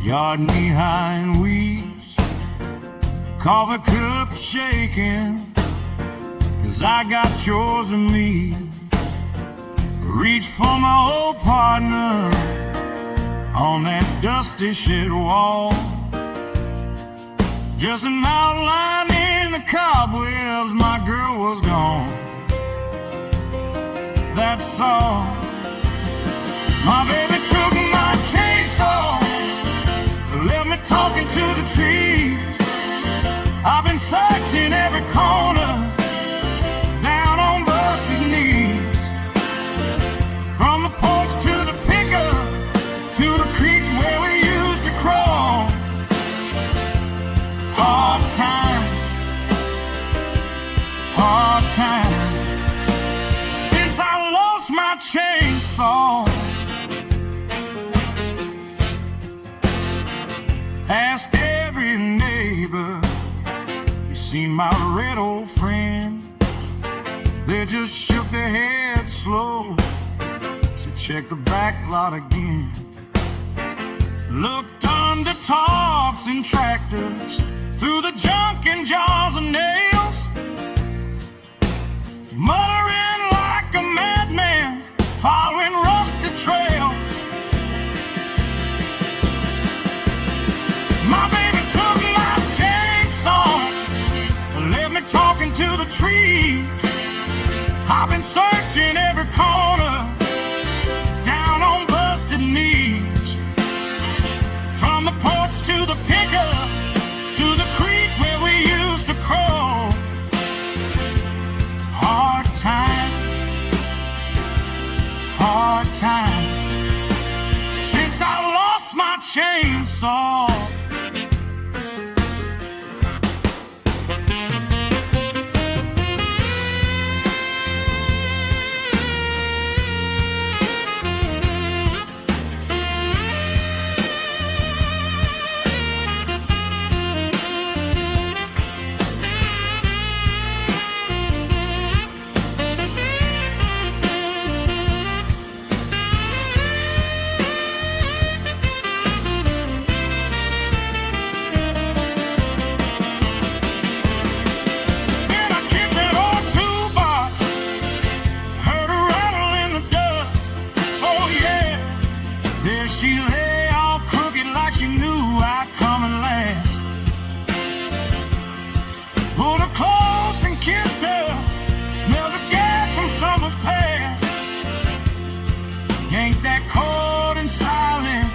Yard knee-high in weeds, coffee cup shaking, 'cause I got yours and me. Reach for my old partner on that dusty shed wall. Just an outline in the cobwebs, my girl was gone. That's all. My baby took my chainsaw, left me talking to the trees. I've been searching every corner, down on busted knees. From the porch to the pickup, to the creek where we used to crawl. Hard time, hard time, since I lost my chainsaw. Ask every neighbor, you seen my red old friend? They just shook their heads slow, said check the back lot again. Looked under tops and tractors, through the junk and jars of nails, muttering like a madman, following rusted trails. My baby took my chainsaw, left me talking to the trees. I've been searching every corner, down on busted knees. From the porch to the pickup, to the creek where we used to crawl. Hard time, hard time, since I lost my chainsaw. She lay all crooked like she knew I'd come at last. Pulled her close and kissed her, smelled the gas from summer's past. Yanked that cord and silent,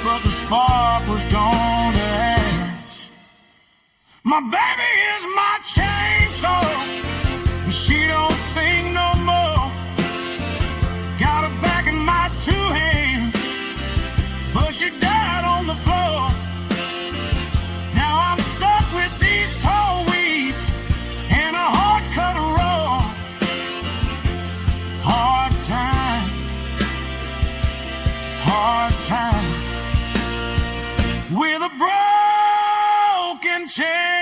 but the spark was gone to ash. My baby is my chainsaw, and she don't sing no more. Got her back in my two hands, but she died on the floor. Now I'm stuck with these tall weeds and a hard cut raw. Hard time, hard time, with a broken chainsaw.